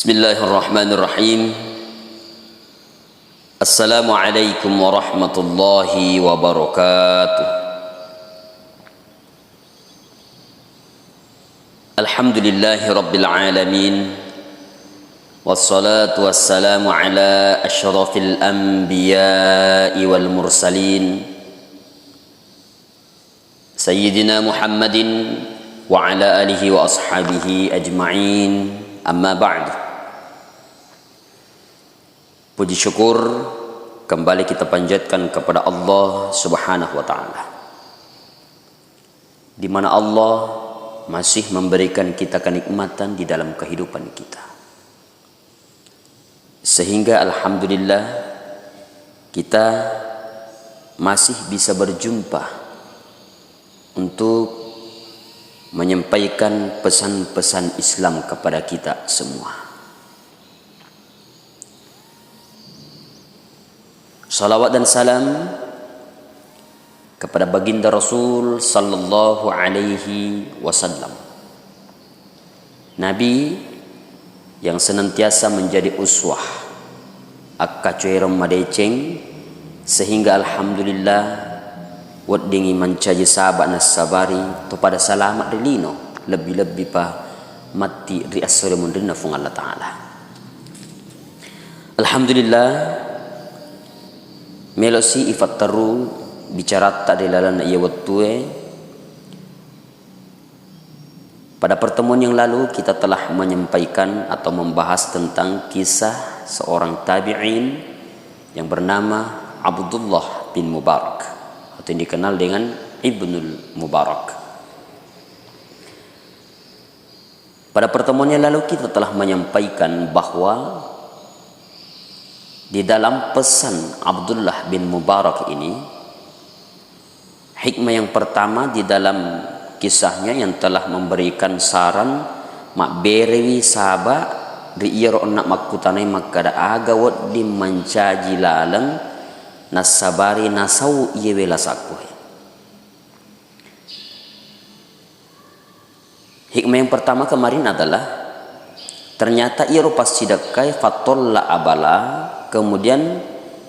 Bismillahirrahmanirrahim. Assalamualaikum warahmatullahi wabarakatuh. Alhamdulillahi rabbil alamin. Wassalatu wassalamu ala asyrafil anbiya'i wal mursalin Sayyidina Muhammadin wa ala alihi wa ashabihi ajma'in. Amma ba'du. Puji syukur kembali kita panjatkan kepada Allah Subhanahu wa taala, di mana Allah masih memberikan kita kenikmatan di dalam kehidupan kita, sehingga alhamdulillah kita masih bisa berjumpa untuk menyampaikan pesan-pesan Islam kepada kita semua. Salawat dan salam kepada baginda Rasul sallallahu alaihi wasallam, Nabi yang senantiasa menjadi uswah akka cuiram madeceng, sehingga alhamdulillah waddingi mancaji sahabat nasabari to pada salamat rilino lebih-lebih pa mati ri asore mundina fung Allah taala. Alhamdulillah melosi ifat taru bicara tak dilalan ia wattue. Pada pertemuan yang lalu kita telah menyampaikan atau membahas tentang kisah seorang tabi'in yang bernama Abdullah bin Mubarak, atau yang dikenal dengan Ibnul Mubarak. Pada pertemuan yang lalu kita telah menyampaikan bahwa di dalam pesan Abdullah bin Mubarak ini, hikmah yang pertama di dalam kisahnya yang telah memberikan saran mak berewi sahabat riiro nak makutanai makada agawat di mencaji lalang nasabari nasau iye welasaku. Hikmah yang pertama kemarin adalah ternyata iro pas sidakai fatolla abala, kemudian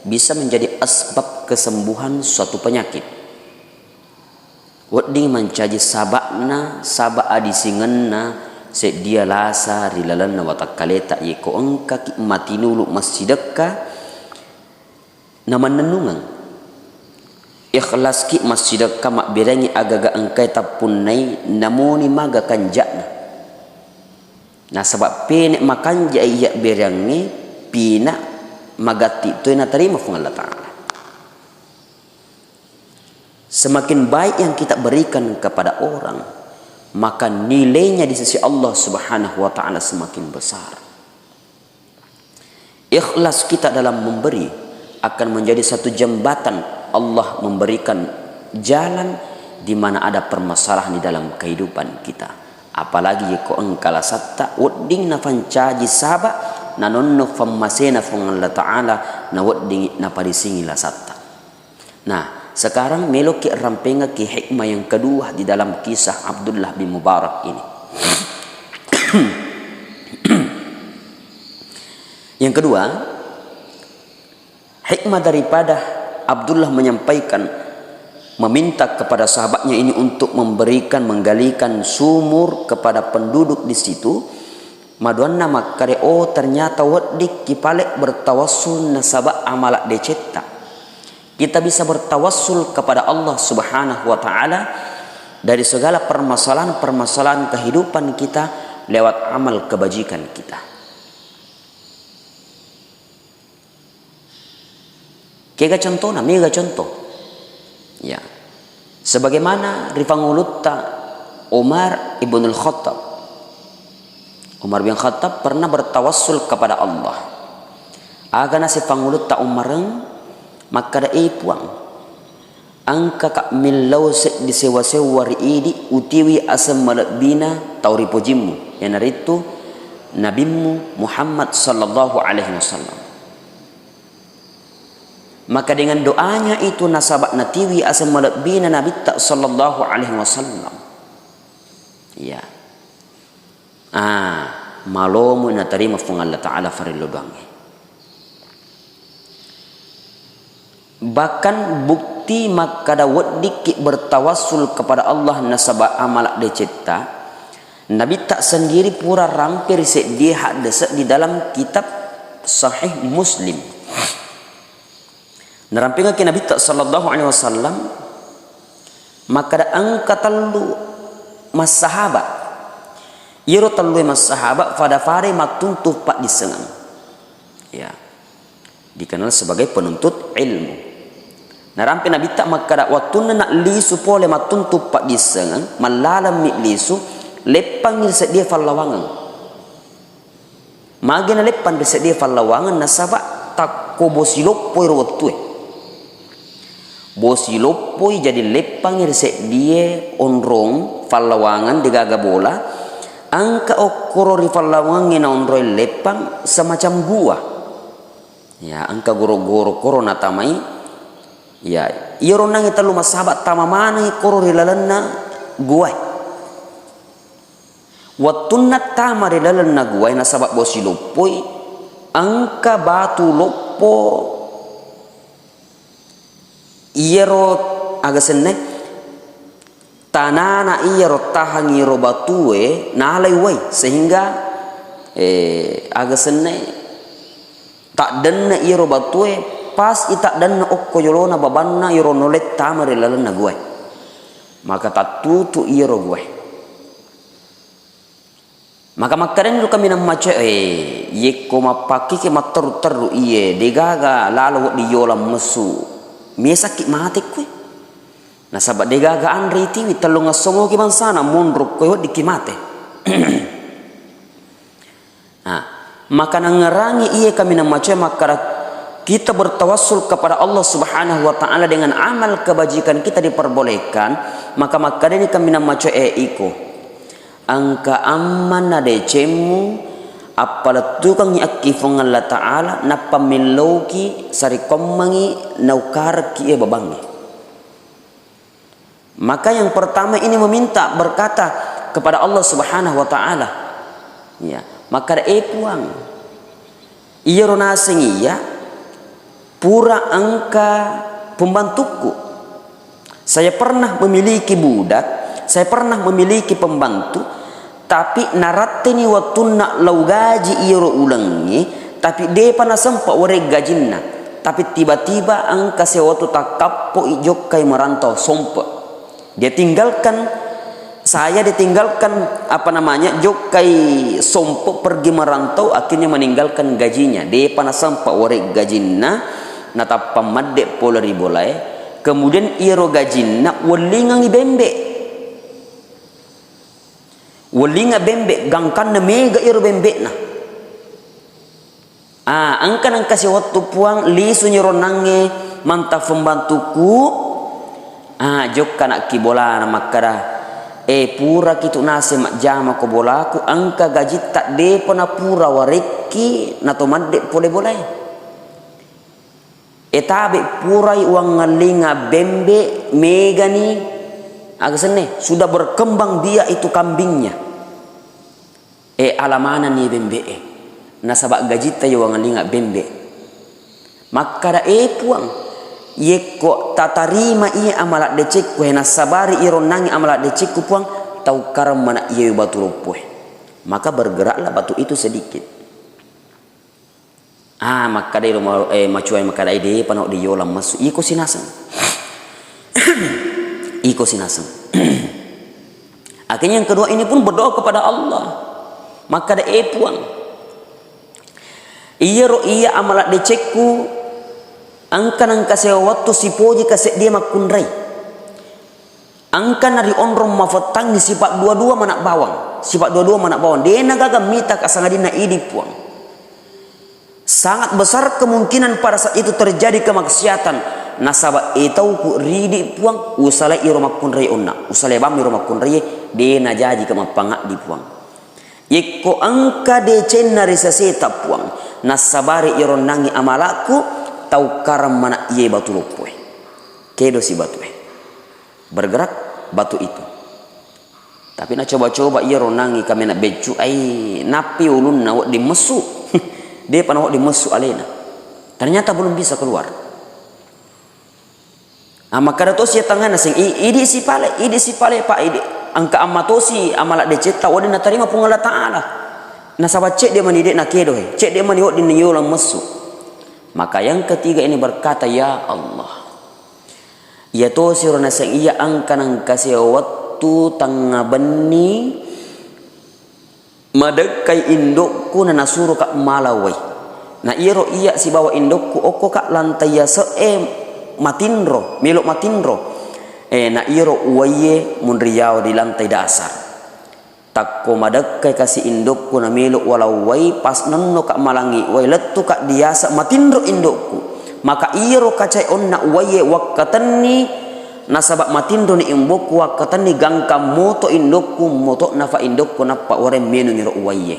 bisa menjadi asbab kesembuhan suatu penyakit. Wading mencaji sabakna sabak adisingenna sedia lasa rilalanna watakaleta yeko engka ki matinulu masjidaka naman nenungang ikhlas ki masjidaka mak berangi agaga engkai tapunai namuni maga kanjakna. Nah sebab penek makanja iya berangi pina magati itu yang terima fung Allah Ta'ala. Semakin baik yang kita berikan kepada orang, maka nilainya di sisi Allah Subhanahu wa Ta'ala semakin besar. Ikhlas kita dalam memberi akan menjadi satu jembatan Allah memberikan jalan di mana ada permasalahan di dalam kehidupan kita. Apalagi ko engkala satta udding nafan caji sabak nanonno fammasena fung Allah Ta'ala na wadding na parisingi la satta. Nah, sekarang meloki rampenga ki hikmah yang kedua di dalam kisah Abdullah bin Mubarak ini. Yang kedua, hikmah daripada Abdullah menyampaikan, meminta kepada sahabatnya ini untuk memberikan, menggalikan sumur kepada penduduk di situ. Maduanna makare ternyata wadik kipalek bertawassul nasabak amalak decetta. Kita bisa bertawassul kepada Allah Subhanahu wa Ta'ala dari segala permasalahan-permasalahan kehidupan kita lewat amal kebajikan kita. Kega contoh, mega contoh. Ya. Sebagaimana rifangulutta Umar ibnul Khattab. Umar bin Khattab pernah bertawassul kepada Allah. Aga nasi pangulut ta Umareng maka da puang. Angka kak milau se di sewa-sewa riidi utiwi asam malabina tauri pojimu. Yang naritu nabimu Muhammad sallallahu alaihi wasallam. Maka dengan doanya itu nasabak natiwi asam malabina Nabi sallallahu alaihi wasallam. Ya. malomu na tarima fung Allah Ta'ala farillo doange. Bahkan bukti makada wadiki bertawassul kepada Allah nasaba amalak decipta, Nabi tak sendiri pura rampir dia hadis di dalam kitab Sahih Muslim. Narampinga ke Nabi tak sallallahu alaihi wasallam makada angka tallu mas sahabat. Iro tallu mas sahabat pada fare matuntu pak disengang. Ya. Dikenal sebagai penuntut ilmu. Narampi Nabi tak makada waktu nak lisu pole matuntu pak disengang malalam mi lisu lepang sedia fallawangan. Magina lepan sedia fallawangan nasaba tak ko bosilopoi rotue. Bosilopoi jadi lepang sedia onrong fallawangan digaga bola. Angka okoro ri fallawangan ngina onroi lepang semacam gua. Ya, angka goro-goro korona tamai. Ya, iyo nang italu masahabat tamamana koro ri lalanna gua. Watunna tama ri lalanna gua nasabak bosi lopoi angka batu lopo iyero agasenne tanana iyero tahangi ro batue nalai wai sehingga agasenne tak denna iyero batue pas itak dan okko yolona babanna iro nolet tamare lalanna gue. Maka tak tutu iro gue. Maka makaren lu kami nam mace yeko mapaki ke mater-teru iye degaga lalu di yola mesu. Mie sakit mati kue. Nah sahabat degaga andri tiwi telu ngasongo ki mansana munruk koe di kimate. Nah, maka nangerangi iye kami nam mace makara kita bertawassul kepada Allah Subhanahu wa taala dengan amal kebajikan kita diperbolehkan, maka ini kami nama iko angka amana de cemu apala tukang yakki fong Allah taala na pamiloki sari kommangi naukar ki babangi. Maka yang pertama ini meminta berkata kepada Allah Subhanahu wa taala. Ya, maka puang. Iya ronasengi ya pura angka pembantuku. Saya pernah memiliki budak, saya pernah memiliki pembantu, tapi narateni waktu nak lau gaji iro ulangi, tapi dia pana sempat wareg gajinna, tapi tiba-tiba angka sewatu tak kapo ijok kai merantau sompa. Dia tinggalkan saya ditinggalkan jokai sompo pergi merantau akhirnya meninggalkan gajinya. Dia pana sempat wareg gajinna nata pamadde pola ribolai kemudian iro gajinna walingang ibembe walinga bembe gangkan na mega iro bembe na angkan kasih waktu puang lisu nyiro nange mantap pembantuku jok kanak kibola na makara pura kitu nase mak jama ko bolaku angka gaji tak de pona pura wareki nato madde pole bolai etabe purai uang ngalinga bembe megani agasene sudah berkembang dia itu kambingnya alamana ni bembe nasabak gajita uang ngalinga bembe maka puang yeko tatarima ia amalak decek ku nasabari iron nangi amalak decek ku puang tau karam mana ia batu rupuh maka bergeraklah batu itu sedikit. Maka dia macuai maka dia panok di yolam masuk iko sinasang. Iko sinasang. Akhirnya yang kedua ini pun berdoa kepada Allah. Maka dia puang. Iya amalat decekku angkan sewa waktu si poji kasih dia makunrai. Angkan dari onrom mafatang di sifat dua-dua manak bawang. Sifat dua-dua manak bawang. Dia nagaga mita kasangadina idi puang. Sangat besar kemungkinan pada saat itu terjadi kemaksiatan. Nasabah itau ku ridi puang usala iro makun rei onna. Usala bam iro makun rei de najaji kemapangak di puang. Yeko angka de cenna risaseta puang. Nasabari iro nangi amalaku tau karam mana iye batu lupue. Kedo si batu bergerak batu itu. Tapi na coba-coba iya ronangi kami na becu ai napi ulun na di mesu. Dia panah di mesu alena. Ternyata belum bisa keluar. Maka datos ya tangan sing idi si pale pak idi angka amatosi amala deceta wadi na tarima pung Allah Taala. Na sabat cek dia mani dek na kedo cek dia mani di niyolang mesu. Maka yang ketiga ini berkata, ya Allah. Ya to sirona sing iya angka nang kasih waktu tengah beni madekai indokku na nasuru kak malawai. Na iro iya si bawa indokku oko kak lantai ya matinro melok matinro na iro uwaye munriyao di lantai dasar takko madekai kasih indokku na melok walau wai pas nonno kak malangi wai letu kak diasa matinro indokku maka iro kacai onna uwaye wakatani nasabak matinro ni imbokku wakatani gangka moto indokku moto nafa indokku napa ore menu ngiro uwaye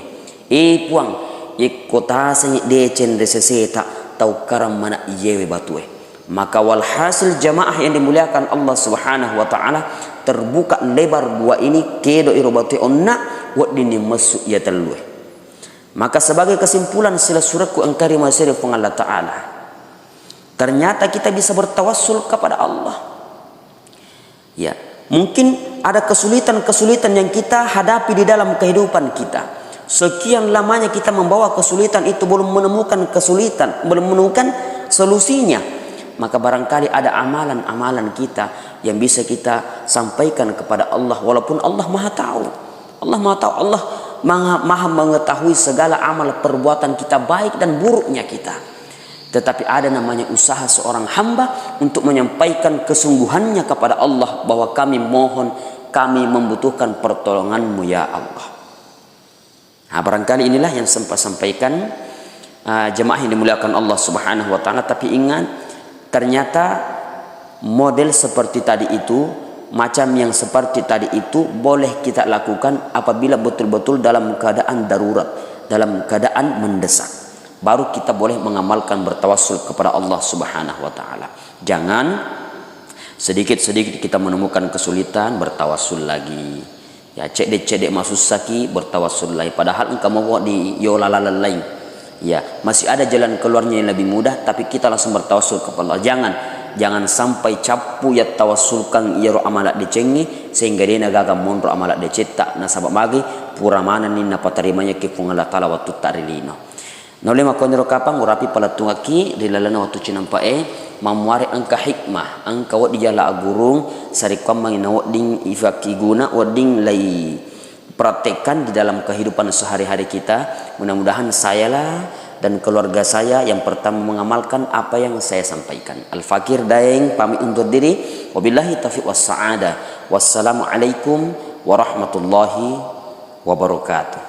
puang ikota sengi decen reseseta tau karam mana iyewe batue. Maka walhasil jamaah yang dimuliakan Allah Subhanahu wa taala terbuka lebar gua ini kedo irobati onna wadini masuk ya telue. Maka sebagai kesimpulan sila suratku engkari masih Allah Taala. Ternyata kita bisa bertawassul kepada Allah. Ya, mungkin ada kesulitan-kesulitan yang kita hadapi di dalam kehidupan kita. Sekian lamanya kita membawa kesulitan itu belum menemukan kesulitan, belum menemukan solusinya. Maka barangkali ada amalan-amalan kita yang bisa kita sampaikan kepada Allah walaupun Allah Maha tahu. Allah Maha tahu, Allah Maha mengetahui segala amal perbuatan kita baik dan buruknya kita. Tetapi ada namanya usaha seorang hamba untuk menyampaikan kesungguhannya kepada Allah bahwa kami mohon, kami membutuhkan pertolonganmu ya Allah. Nah, barangkali inilah yang sempat sampaikan jemaah yang dimuliakan Allah Subhanahu wa taala. Tapi ingat, ternyata model seperti tadi itu, macam yang seperti tadi itu boleh kita lakukan apabila betul-betul dalam keadaan darurat, dalam keadaan mendesak. Baru kita boleh mengamalkan bertawassul kepada Allah Subhanahu wa taala. Jangan sedikit-sedikit kita menemukan kesulitan bertawassul lagi. Ya cedek masuk saki bertawassul lagi. Padahal engkau mau di yolalala lain. Ya, masih ada jalan keluarnya yang lebih mudah, tapi kita langsung bertawassul kepada Allah. Jangan sampai capu ya tawassulkan iro amalat dicengi sehingga dia nagaga monro amalat diceta nasabak magi pura mana ninna patarimanya kifung Allah taala waktu tarilino. Noleh makonero kapang urapi palatungaki dilalana waktu cinampae mamuari angka hikmah angka wad dijala agurung sarikwam mangina wading ifaki guna wading lay praktekkan di dalam kehidupan sehari-hari kita. Mudah-mudahan sayalah dan keluarga saya yang pertama mengamalkan apa yang saya sampaikan. Al-Fakir Daeng pamit undur diri. Wabillahi taufiq was sa'adah. Wassalamualaikum warahmatullahi wabarakatuh.